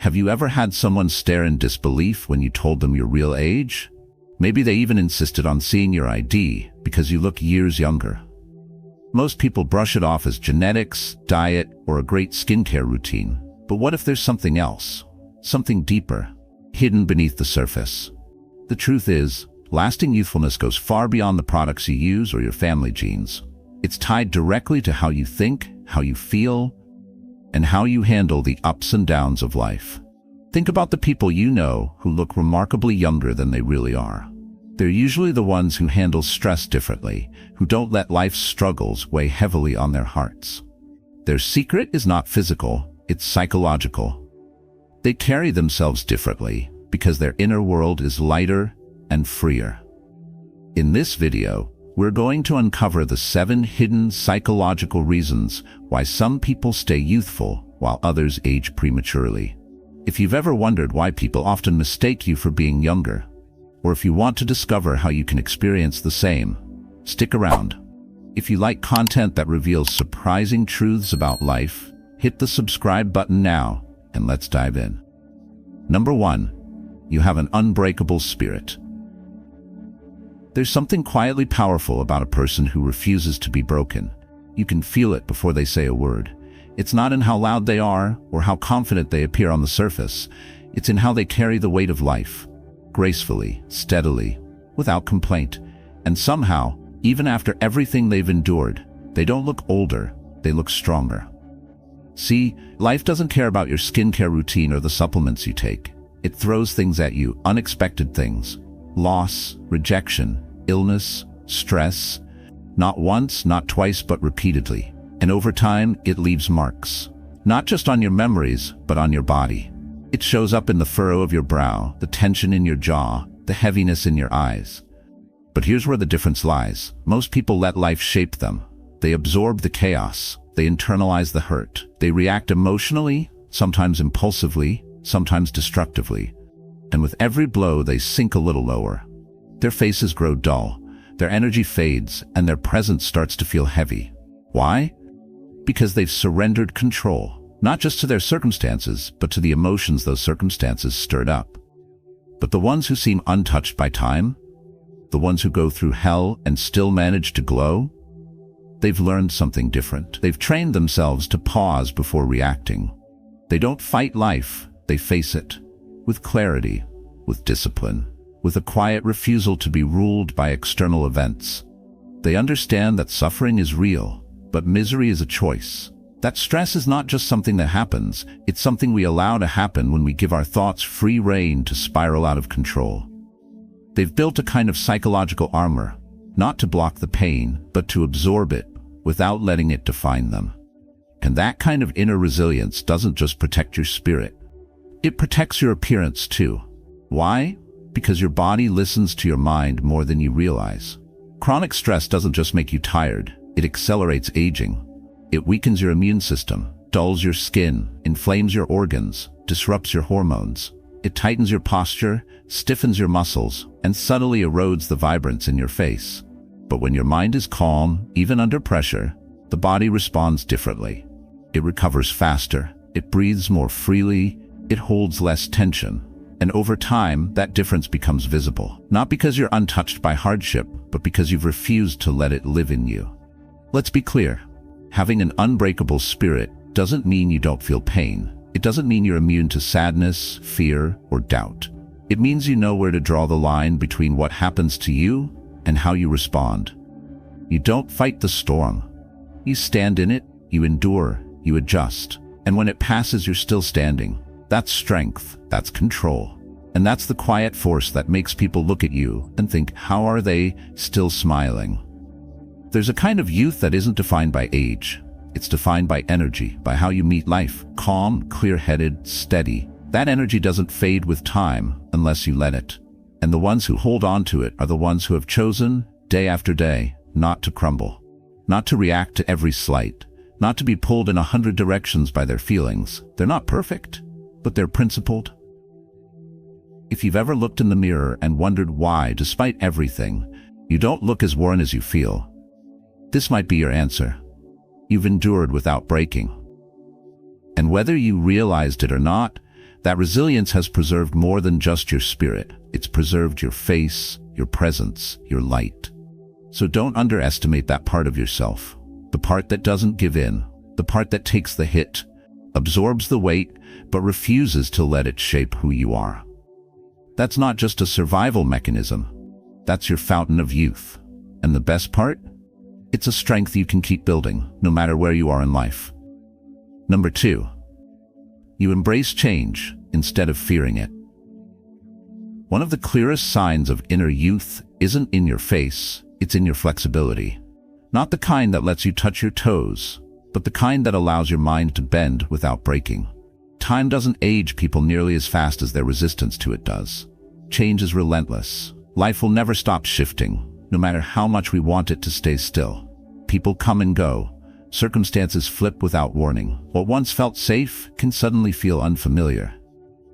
Have you ever had someone stare in disbelief when you told them your real age? Maybe they even insisted on seeing your ID because you look years younger. Most people brush it off as genetics, diet, or a great skincare routine. But what if there's something else? Something deeper, hidden beneath the surface? The truth is, lasting youthfulness goes far beyond the products you use or your family genes. It's tied directly to how you think, how you feel, and how you handle the ups and downs of life. Think about the people you know who look remarkably younger than they really are. They're usually the ones who handle stress differently, who don't let life's struggles weigh heavily on their hearts. Their secret is not physical, it's psychological. They carry themselves differently because their inner world is lighter and freer. In this video, we're going to uncover the 7 hidden psychological reasons why some people stay youthful while others age prematurely. If you've ever wondered why people often mistake you for being younger, or if you want to discover how you can experience the same, stick around. If you like content that reveals surprising truths about life, hit the subscribe button now, and let's dive in. Number 1, you have an unbreakable spirit. There's something quietly powerful about a person who refuses to be broken. You can feel it before they say a word. It's not in how loud they are or how confident they appear on the surface. It's in how they carry the weight of life, gracefully, steadily, without complaint. And somehow, even after everything they've endured, they don't look older, they look stronger. See, life doesn't care about your skincare routine or the supplements you take. It throws things at you, unexpected things. Loss, rejection, illness, stress. Not once, not twice, but repeatedly. And over time, it leaves marks. Not just on your memories, but on your body. It shows up in the furrow of your brow, the tension in your jaw, the heaviness in your eyes. But here's where the difference lies. Most people let life shape them. They absorb the chaos. They internalize the hurt. They react emotionally, sometimes impulsively, sometimes destructively. And with every blow, they sink a little lower. Their faces grow dull, their energy fades, and their presence starts to feel heavy. Why? Because they've surrendered control, not just to their circumstances, but to the emotions those circumstances stirred up. But the ones who seem untouched by time, the ones who go through hell and still manage to glow, they've learned something different. They've trained themselves to pause before reacting. They don't fight life, they face it. With clarity, with discipline, with a quiet refusal to be ruled by external events. They understand that suffering is real, but misery is a choice. That stress is not just something that happens, it's something we allow to happen when we give our thoughts free rein to spiral out of control. They've built a kind of psychological armor, not to block the pain, but to absorb it without letting it define them. And that kind of inner resilience doesn't just protect your spirit. It protects your appearance too. Why? Because your body listens to your mind more than you realize. Chronic stress doesn't just make you tired, it accelerates aging. It weakens your immune system, dulls your skin, inflames your organs, disrupts your hormones. It tightens your posture, stiffens your muscles, and subtly erodes the vibrance in your face. But when your mind is calm, even under pressure, the body responds differently. It recovers faster, it breathes more freely, it holds less tension. And over time, that difference becomes visible. Not because you're untouched by hardship, but because you've refused to let it live in you. Let's be clear. Having an unbreakable spirit doesn't mean you don't feel pain. It doesn't mean you're immune to sadness, fear, or doubt. It means you know where to draw the line between what happens to you and how you respond. You don't fight the storm. You stand in it, you endure, you adjust. And when it passes, you're still standing. That's strength, that's control. And that's the quiet force that makes people look at you and think, how are they still smiling? There's a kind of youth that isn't defined by age. It's defined by energy, by how you meet life. Calm, clear-headed, steady. That energy doesn't fade with time unless you let it. And the ones who hold on to it are the ones who have chosen, day after day, not to crumble. Not to react to every slight. Not to be pulled in 100 directions by their feelings. They're not perfect, but they're principled. If you've ever looked in the mirror and wondered why, despite everything, you don't look as worn as you feel, this might be your answer. You've endured without breaking. And whether you realized it or not, That resilience has preserved more than just your spirit. It's preserved your face, your presence, your light. So don't underestimate that part of yourself. The part that doesn't give in, the part that takes the hit, absorbs the weight, but refuses to let it shape who you are. That's not just a survival mechanism. That's your fountain of youth. And the best part? It's a strength you can keep building, no matter where you are in life. Number 2. You embrace change instead of fearing it. One of the clearest signs of inner youth isn't in your face, it's in your flexibility. Not the kind that lets you touch your toes, but the kind that allows your mind to bend without breaking. Time doesn't age people nearly as fast as their resistance to it does. Change is relentless. Life will never stop shifting, no matter how much we want it to stay still. People come and go. Circumstances flip without warning. What once felt safe can suddenly feel unfamiliar.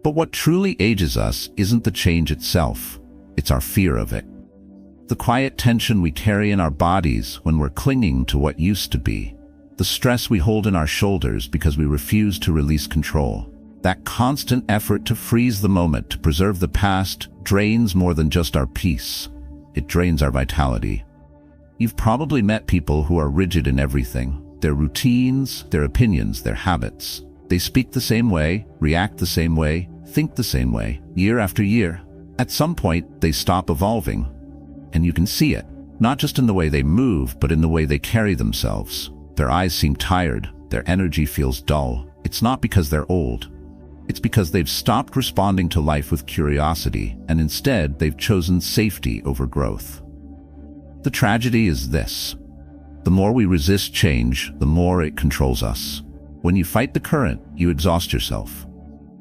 But what truly ages us isn't the change itself, it's our fear of it. The quiet tension we carry in our bodies when we're clinging to what used to be. The stress we hold in our shoulders because we refuse to release control. That constant effort to freeze the moment, to preserve the past, drains more than just our peace. It drains our vitality. You've probably met people who are rigid in everything. Their routines, their opinions, their habits. They speak the same way, react the same way, think the same way, year after year. At some point, they stop evolving. And you can see it, not just in the way they move, but in the way they carry themselves. Their eyes seem tired, their energy feels dull. It's not because they're old. It's because they've stopped responding to life with curiosity, and instead they've chosen safety over growth. The tragedy is this. The more we resist change, the more it controls us. When you fight the current, you exhaust yourself.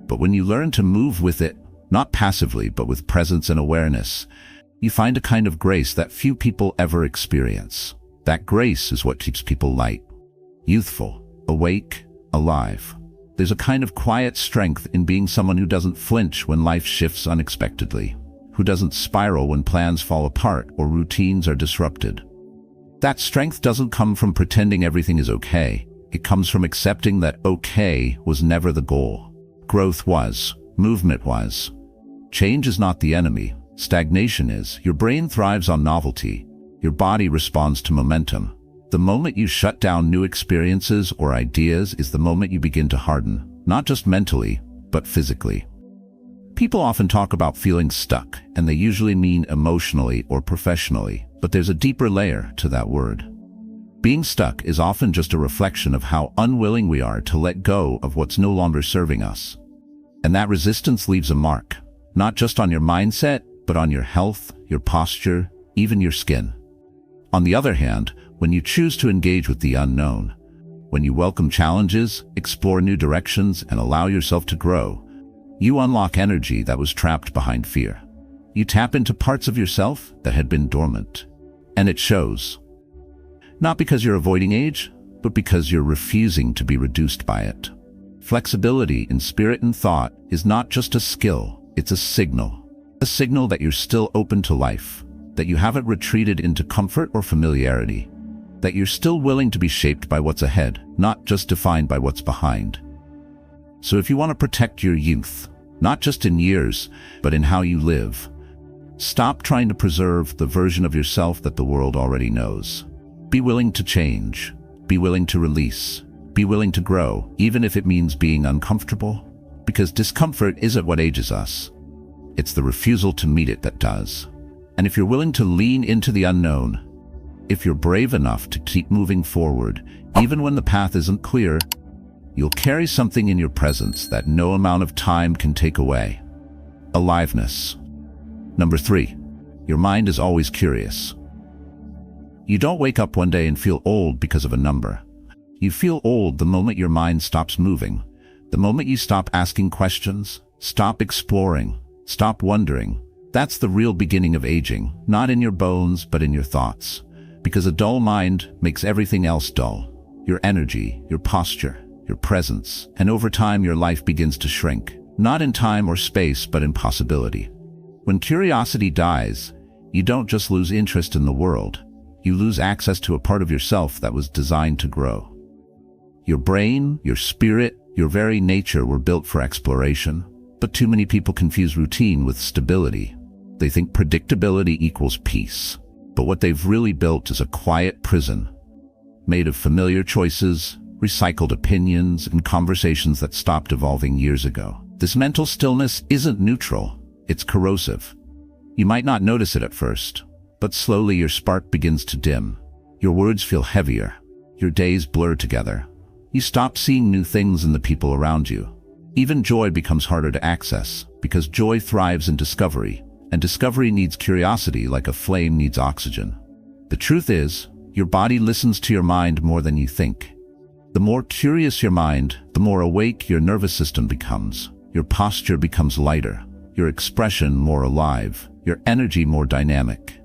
But when you learn to move with it, not passively, but with presence and awareness, you find a kind of grace that few people ever experience. That grace is what keeps people light, youthful, awake, alive. There's a kind of quiet strength in being someone who doesn't flinch when life shifts unexpectedly, who doesn't spiral when plans fall apart or routines are disrupted. That strength doesn't come from pretending everything is okay. It comes from accepting that okay was never the goal. Growth was. Movement was. Change is not the enemy. Stagnation is. Your brain thrives on novelty. Your body responds to momentum. The moment you shut down new experiences or ideas is the moment you begin to harden, not just mentally, but physically. People often talk about feeling stuck, and they usually mean emotionally or professionally, but there's a deeper layer to that word. Being stuck is often just a reflection of how unwilling we are to let go of what's no longer serving us. And that resistance leaves a mark, not just on your mindset, but on your health, your posture, even your skin. On the other hand, when you choose to engage with the unknown, when you welcome challenges, explore new directions, and allow yourself to grow, you unlock energy that was trapped behind fear. You tap into parts of yourself that had been dormant. And it shows. Not because you're avoiding age, but because you're refusing to be reduced by it. Flexibility in spirit and thought is not just a skill, it's a signal. A signal that you're still open to life, that you haven't retreated into comfort or familiarity, that you're still willing to be shaped by what's ahead, not just defined by what's behind. So if you want to protect your youth, not just in years, but in how you live, stop trying to preserve the version of yourself that the world already knows. Be willing to change. Be willing to release. Be willing to grow, even if it means being uncomfortable. Because discomfort isn't what ages us. It's the refusal to meet it that does. And if you're willing to lean into the unknown, if you're brave enough to keep moving forward, even when the path isn't clear, you'll carry something in your presence that no amount of time can take away. Aliveness. Number 3, your mind is always curious. You don't wake up one day and feel old because of a number. You feel old the moment your mind stops moving, the moment you stop asking questions, stop exploring, stop wondering. That's the real beginning of aging, not in your bones, but in your thoughts. Because a dull mind makes everything else dull. Your energy, your posture, your presence, and over time your life begins to shrink, not in time or space, but in possibility. When curiosity dies, you don't just lose interest in the world, you lose access to a part of yourself that was designed to grow. Your brain, your spirit, your very nature were built for exploration. But too many people confuse routine with stability. They think predictability equals peace. But what they've really built is a quiet prison, made of familiar choices, recycled opinions, and conversations that stopped evolving years ago. This mental stillness isn't neutral, it's corrosive. You might not notice it at first, but slowly your spark begins to dim. Your words feel heavier. Your days blur together. You stop seeing new things in the people around you. Even joy becomes harder to access, because joy thrives in discovery, and discovery needs curiosity like a flame needs oxygen. The truth is, your body listens to your mind more than you think. The more curious your mind, the more awake your nervous system becomes. Your posture becomes lighter, your expression more alive, your energy more dynamic.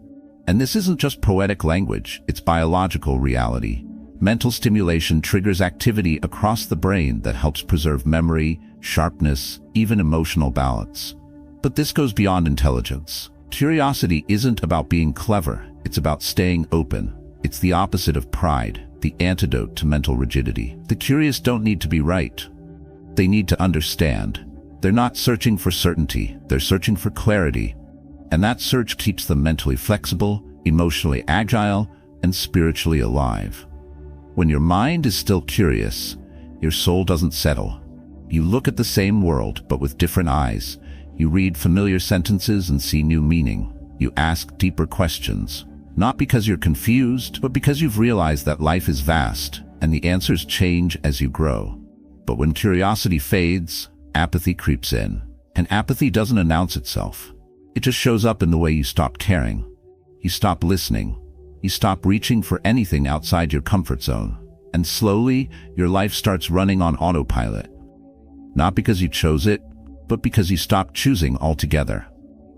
And this isn't just poetic language, it's biological reality. Mental stimulation triggers activity across the brain that helps preserve memory, sharpness, even emotional balance. But this goes beyond intelligence. Curiosity isn't about being clever, it's about staying open. It's the opposite of pride, the antidote to mental rigidity. The curious don't need to be right. They need to understand. They're not searching for certainty, they're searching for clarity. And that search keeps them mentally flexible, emotionally agile, and spiritually alive. When your mind is still curious, your soul doesn't settle. You look at the same world, but with different eyes. You read familiar sentences and see new meaning. You ask deeper questions, not because you're confused, but because you've realized that life is vast, and the answers change as you grow. But when curiosity fades, apathy creeps in. And apathy doesn't announce itself. It just shows up in the way you stop caring. You stop listening. You stop reaching for anything outside your comfort zone. And slowly, your life starts running on autopilot. Not because you chose it, but because you stopped choosing altogether.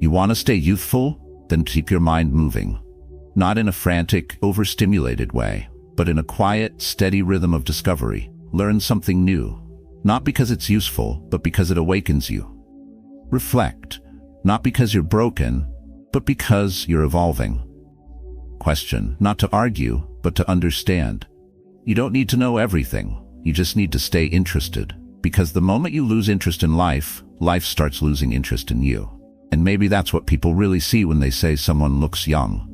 You want to stay youthful? Then keep your mind moving. Not in a frantic, overstimulated way, but in a quiet, steady rhythm of discovery. Learn something new. Not because it's useful, but because it awakens you. Reflect. Not because you're broken, but because you're evolving. Question, not to argue, but to understand. You don't need to know everything. You just need to stay interested. Because the moment you lose interest in life, life starts losing interest in you. And maybe that's what people really see when they say someone looks young.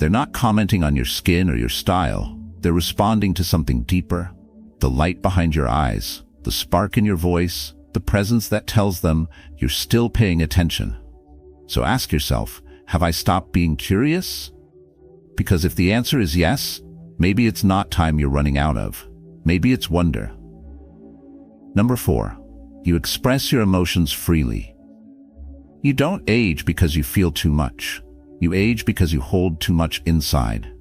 They're not commenting on your skin or your style. They're responding to something deeper. The light behind your eyes, the spark in your voice, the presence that tells them you're still paying attention. So ask yourself, have I stopped being curious? Because if the answer is yes, maybe it's not time you're running out of. Maybe it's wonder. Number 4, you express your emotions freely. You don't age because you feel too much. You age because you hold too much inside.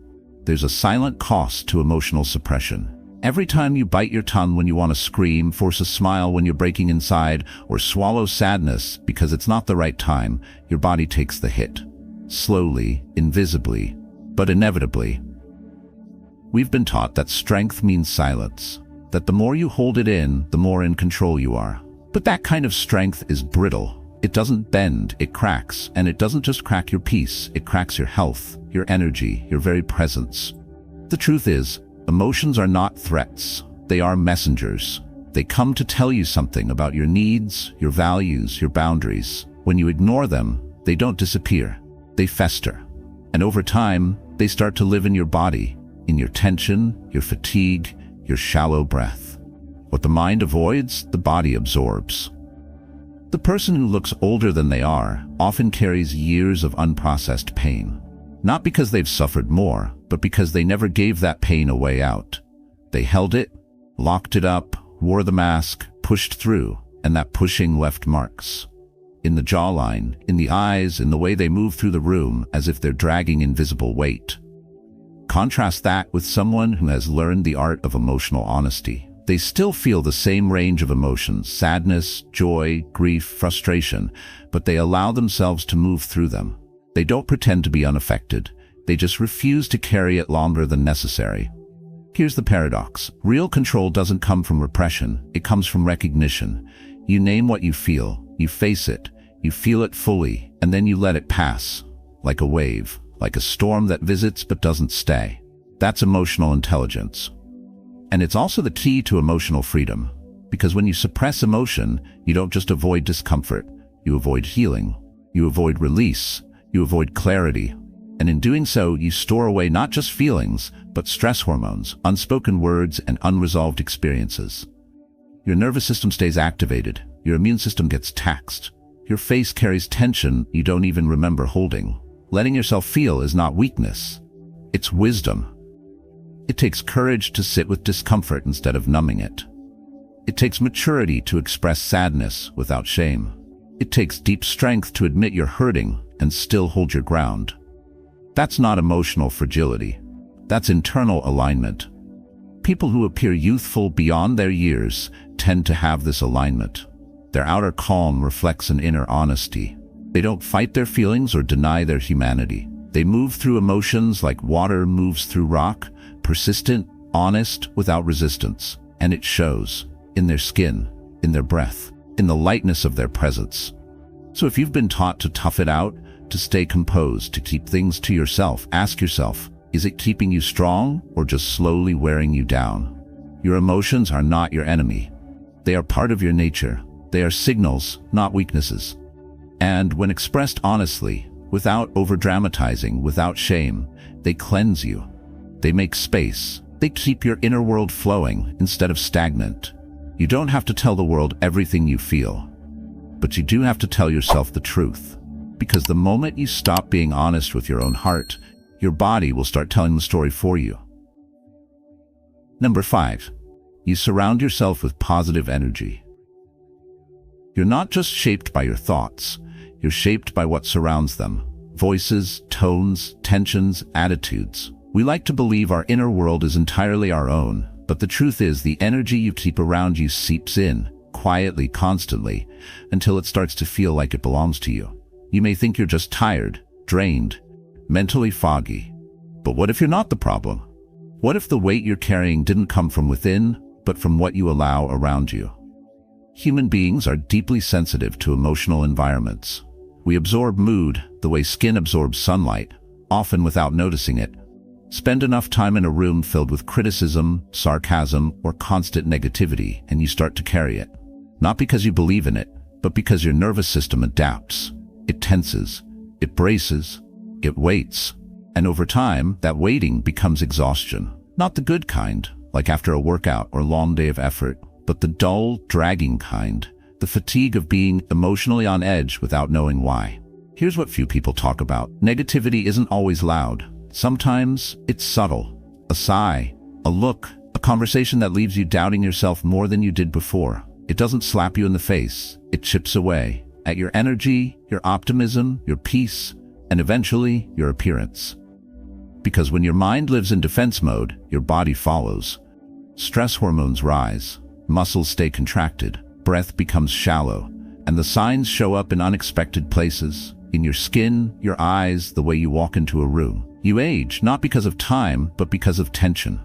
There's a silent cost to emotional suppression. Every time you bite your tongue when you want to scream, force a smile when you're breaking inside, or swallow sadness because it's not the right time, your body takes the hit. Slowly, invisibly, but inevitably. We've been taught that strength means silence, that the more you hold it in, the more in control you are. But that kind of strength is brittle. It doesn't bend, it cracks, and it doesn't just crack your peace, it cracks your health, your energy, your very presence. The truth is, emotions are not threats. They are messengers. They come to tell you something about your needs, your values, your boundaries. When you ignore them, they don't disappear. They fester. And over time, they start to live in your body, in your tension, your fatigue, your shallow breath. What the mind avoids, the body absorbs. The person who looks older than they are often carries years of unprocessed pain. Not because they've suffered more, but because they never gave that pain a way out. They held it, locked it up, wore the mask, pushed through, and that pushing left marks. In the jawline, in the eyes, in the way they move through the room as if they're dragging invisible weight. Contrast that with someone who has learned the art of emotional honesty. They still feel the same range of emotions, sadness, joy, grief, frustration, but they allow themselves to move through them. They don't pretend to be unaffected. They just refuse to carry it longer than necessary. Here's the paradox. Real control doesn't come from repression. It comes from recognition. You name what you feel. You face it. You feel it fully, and then you let it pass. Like a wave. Like a storm that visits but doesn't stay. That's emotional intelligence. And it's also the key to emotional freedom. Because when you suppress emotion, you don't just avoid discomfort, you avoid healing, you avoid release, you avoid clarity. And in doing so, you store away not just feelings, but stress hormones, unspoken words, and unresolved experiences. Your nervous system stays activated, your immune system gets taxed, your face carries tension you don't even remember holding. Letting yourself feel is not weakness, it's wisdom. It takes courage to sit with discomfort instead of numbing it. It takes maturity to express sadness without shame. It takes deep strength to admit you're hurting and still hold your ground. That's not emotional fragility. That's internal alignment. People who appear youthful beyond their years tend to have this alignment. Their outer calm reflects an inner honesty. They don't fight their feelings or deny their humanity. They move through emotions like water moves through rock, persistent, honest, without resistance. And it shows in their skin, in their breath, in the lightness of their presence. So if you've been taught to tough it out, to stay composed, to keep things to yourself, ask yourself, is it keeping you strong or just slowly wearing you down? Your emotions are not your enemy. They are part of your nature. They are signals, not weaknesses. And when expressed honestly, without over-dramatizing, without shame, they cleanse you. They make space. They keep your inner world flowing instead of stagnant. You don't have to tell the world everything you feel, but you do have to tell yourself the truth. Because the moment you stop being honest with your own heart, your body will start telling the story for you. Number 5, you surround yourself with positive energy. You're not just shaped by your thoughts, you're shaped by what surrounds them. Voices, tones, tensions, attitudes. We like to believe our inner world is entirely our own, but the truth is the energy you keep around you seeps in, quietly, constantly, until it starts to feel like it belongs to you. You may think you're just tired, drained, mentally foggy. But what if you're not the problem? What if the weight you're carrying didn't come from within, but from what you allow around you? Human beings are deeply sensitive to emotional environments. We absorb mood the way skin absorbs sunlight, often without noticing it. Spend enough time in a room filled with criticism, sarcasm, or constant negativity, and you start to carry it. Not because you believe in it, but because your nervous system adapts. It tenses, it braces, it waits. And over time, that waiting becomes exhaustion. Not the good kind, like after a workout or long day of effort, but the dull, dragging kind. The fatigue of being emotionally on edge without knowing why. Here's what few people talk about. Negativity isn't always loud. Sometimes it's subtle. A sigh, a look, a conversation that leaves you doubting yourself more than you did before. It doesn't slap you in the face. It chips away at your energy, your optimism, your peace, and eventually your appearance. Because when your mind lives in defense mode, your body follows. Stress hormones rise, muscles stay contracted, breath becomes shallow, and the signs show up in unexpected places, in your skin, your eyes, the way you walk into a room. You age, not because of time, but because of tension.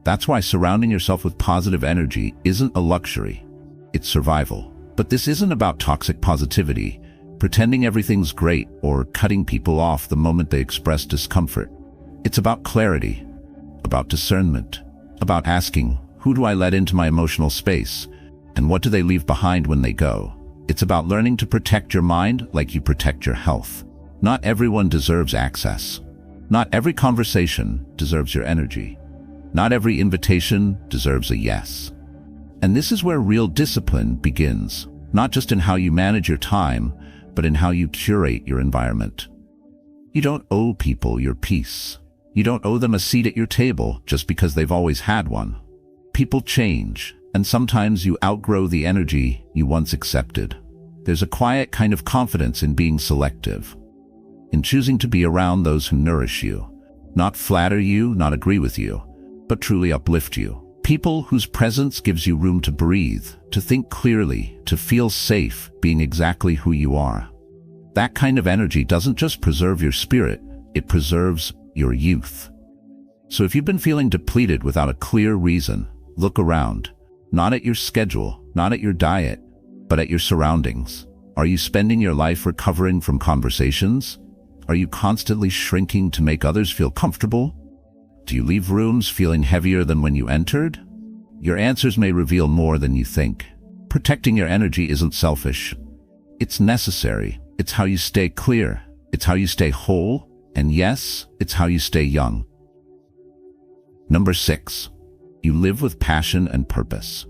That's why surrounding yourself with positive energy isn't a luxury. It's survival. But this isn't about toxic positivity, pretending everything's great, or cutting people off the moment they express discomfort. It's about clarity, about discernment, about asking, who do I let into my emotional space, and what do they leave behind when they go? It's about learning to protect your mind like you protect your health. Not everyone deserves access. Not every conversation deserves your energy. Not every invitation deserves a yes. And this is where real discipline begins, not just in how you manage your time, but in how you curate your environment. You don't owe people your peace. You don't owe them a seat at your table just because they've always had one. People change, and sometimes you outgrow the energy you once accepted. There's a quiet kind of confidence in being selective, in choosing to be around those who nourish you, not flatter you, not agree with you, but truly uplift you. People whose presence gives you room to breathe, to think clearly, to feel safe being exactly who you are. That kind of energy doesn't just preserve your spirit, it preserves your youth. So if you've been feeling depleted without a clear reason, look around. Not at your schedule, not at your diet, but at your surroundings. Are you spending your life recovering from conversations? Are you constantly shrinking to make others feel comfortable? Do you leave rooms feeling heavier than when you entered? Your answers may reveal more than you think. Protecting your energy isn't selfish. It's necessary. It's how you stay clear. It's how you stay whole. And yes, it's how you stay young. Number 6. You live with passion and purpose.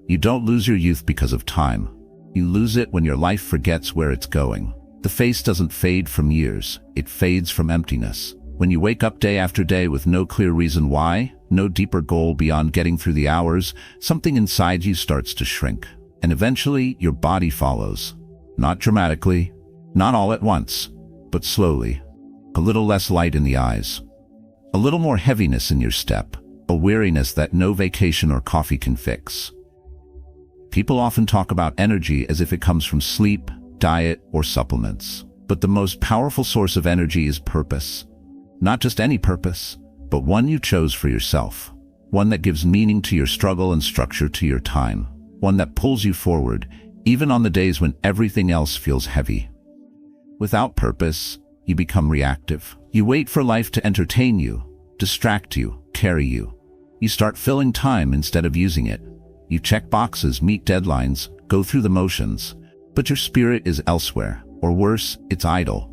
You don't lose your youth because of time. You lose it when your life forgets where it's going. The face doesn't fade from years. It fades from emptiness. When you wake up day after day with no clear reason why, no deeper goal beyond getting through the hours, something inside you starts to shrink. And eventually, your body follows. Not dramatically, not all at once, but slowly. A little less light in the eyes. A little more heaviness in your step. A weariness that no vacation or coffee can fix. People often talk about energy as if it comes from sleep, diet, or supplements. But the most powerful source of energy is purpose. Not just any purpose, but one you chose for yourself. One that gives meaning to your struggle and structure to your time. One that pulls you forward, even on the days when everything else feels heavy. Without purpose, you become reactive. You wait for life to entertain you, distract you, carry you. You start filling time instead of using it. You check boxes, meet deadlines, go through the motions, but your spirit is elsewhere, or worse, it's idle.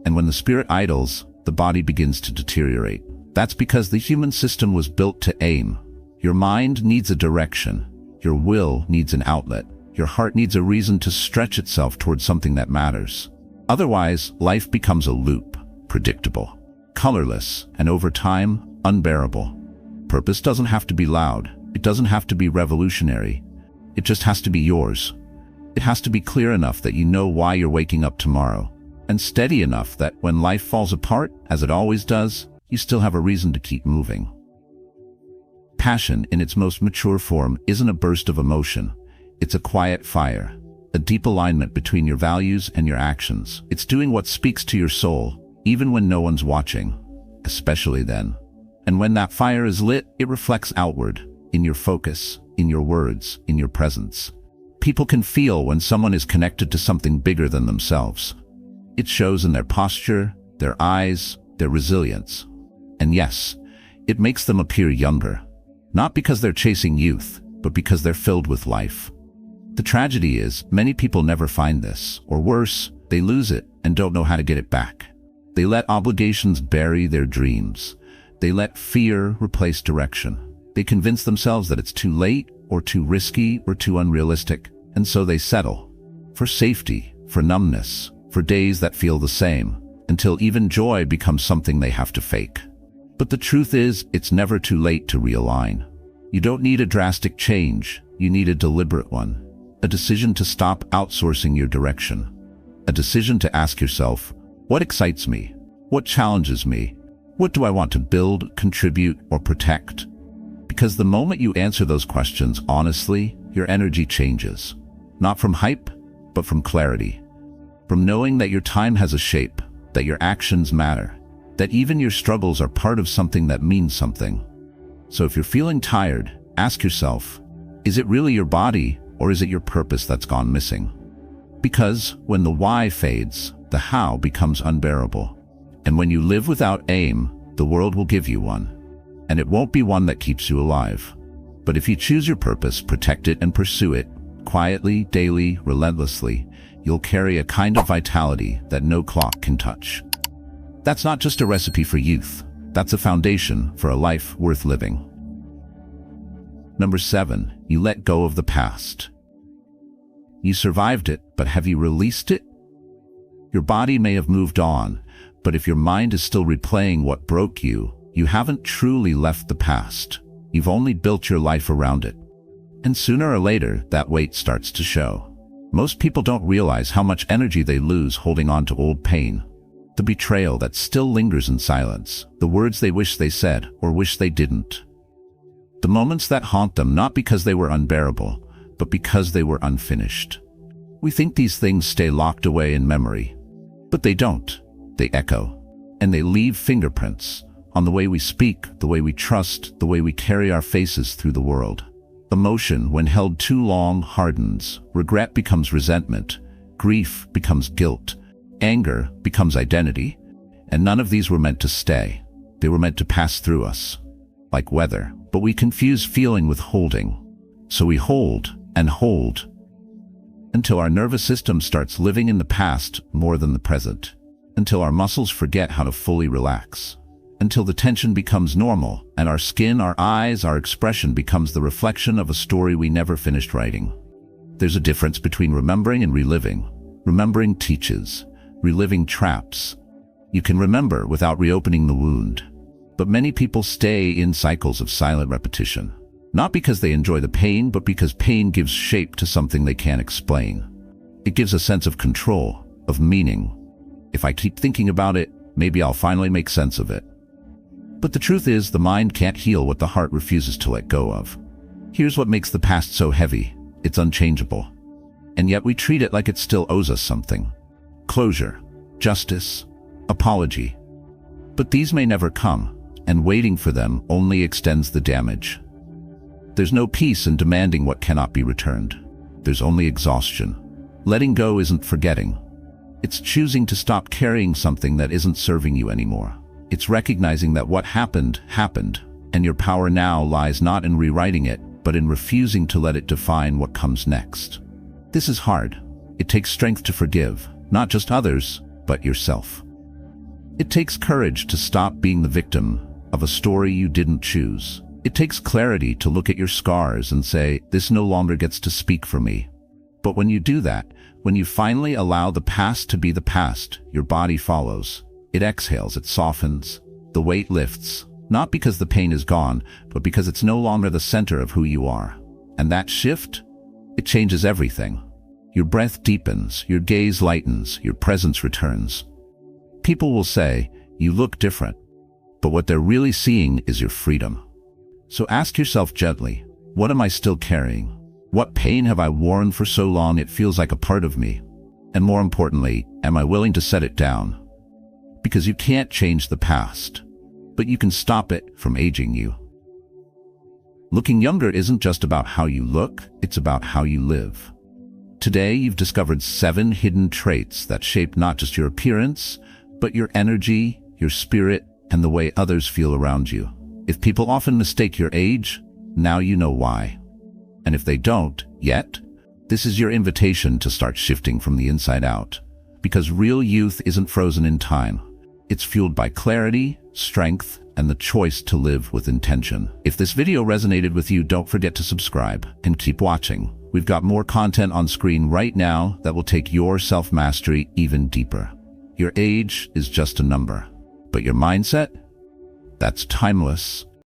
And when the spirit idles, the body begins to deteriorate. That's because the human system was built to aim. Your mind needs a direction. Your will needs an outlet. Your heart needs a reason to stretch itself towards something that matters. Otherwise, life becomes a loop, predictable, colorless, and over time, unbearable. Purpose doesn't have to be loud. It doesn't have to be revolutionary. It just has to be yours. It has to be clear enough that you know why you're waking up tomorrow, and steady enough that when life falls apart, as it always does, you still have a reason to keep moving. Passion, in its most mature form, isn't a burst of emotion. It's a quiet fire, a deep alignment between your values and your actions. It's doing what speaks to your soul, even when no one's watching, especially then. And when that fire is lit, it reflects outward, in your focus, in your words, in your presence. People can feel when someone is connected to something bigger than themselves. It shows in their posture, their eyes, their resilience. And yes, it makes them appear younger. Not because they're chasing youth, but because they're filled with life. The tragedy is, many people never find this, or worse, they lose it and don't know how to get it back. They let obligations bury their dreams. They let fear replace direction. They convince themselves that it's too late, or too risky, or too unrealistic, and so they settle. For safety, for numbness, for days that feel the same, until even joy becomes something they have to fake. But the truth is, it's never too late to realign. You don't need a drastic change, you need a deliberate one. A decision to stop outsourcing your direction. A decision to ask yourself, what excites me? What challenges me? What do I want to build, contribute, or protect? Because the moment you answer those questions honestly, your energy changes. Not from hype, but from clarity. From knowing that your time has a shape, that your actions matter, that even your struggles are part of something that means something. So if you're feeling tired, ask yourself, is it really your body, or is it your purpose that's gone missing? Because when the why fades, the how becomes unbearable. And when you live without aim, the world will give you one. And it won't be one that keeps you alive. But if you choose your purpose, protect it and pursue it, quietly, daily, relentlessly, you'll carry a kind of vitality that no clock can touch. That's not just a recipe for youth. That's a foundation for a life worth living. Number 7, you let go of the past. You survived it, but have you released it? Your body may have moved on, but if your mind is still replaying what broke you, you haven't truly left the past. You've only built your life around it. And sooner or later, that weight starts to show. Most people don't realize how much energy they lose holding on to old pain. The betrayal that still lingers in silence. The words they wish they said or wish they didn't. The moments that haunt them not because they were unbearable, but because they were unfinished. We think these things stay locked away in memory, but they don't. They echo, and they leave fingerprints on the way we speak, the way we trust, the way we carry our faces through the world. Emotion, when held too long, hardens. Regret becomes resentment. Grief becomes guilt. Anger becomes identity. And none of these were meant to stay. They were meant to pass through us. Like weather, But we confuse feeling with holding. So we hold and hold until our nervous system starts living in the past more than the present, until our muscles forget how to fully relax, until the tension becomes normal and our skin, our eyes, our expression becomes the reflection of a story we never finished writing. There's a difference between remembering and reliving. Remembering teaches, reliving traps. You can remember without reopening the wound. But many people stay in cycles of silent repetition, not because they enjoy the pain, but because pain gives shape to something they can't explain. It gives a sense of control, of meaning. If I keep thinking about it, maybe I'll finally make sense of it. But the truth is, the mind can't heal what the heart refuses to let go of. Here's what makes the past so heavy. It's unchangeable. And yet we treat it like it still owes us something. Closure, justice, apology. But these may never come, and waiting for them only extends the damage. There's no peace in demanding what cannot be returned. There's only exhaustion. Letting go isn't forgetting. It's choosing to stop carrying something that isn't serving you anymore. It's recognizing that what happened, happened, and your power now lies not in rewriting it, but in refusing to let it define what comes next. This is hard. It takes strength to forgive, not just others, but yourself. It takes courage to stop being the victim of a story you didn't choose. It takes clarity to look at your scars and say, this no longer gets to speak for me. But when you do that, when you finally allow the past to be the past, your body follows. It exhales, it softens, the weight lifts, not because the pain is gone, but because it's no longer the center of who you are. And that shift, it changes everything. Your breath deepens, your gaze lightens, your presence returns. People will say, you look different, but what they're really seeing is your freedom. So ask yourself gently, what am I still carrying? What pain have I worn for so long it feels like a part of me? And more importantly, am I willing to set it down? Because you can't change the past, but you can stop it from aging you. Looking younger isn't just about how you look, it's about how you live. Today, you've discovered 7 hidden traits that shape not just your appearance, but your energy, your spirit, and the way others feel around you. If people often mistake your age, now you know why. And if they don't yet, this is your invitation to start shifting from the inside out. Because real youth isn't frozen in time. It's fueled by clarity, strength, and the choice to live with intention. If this video resonated with you, don't forget to subscribe and keep watching. We've got more content on screen right now that will take your self-mastery even deeper. Your age is just a number, but your mindset, that's timeless.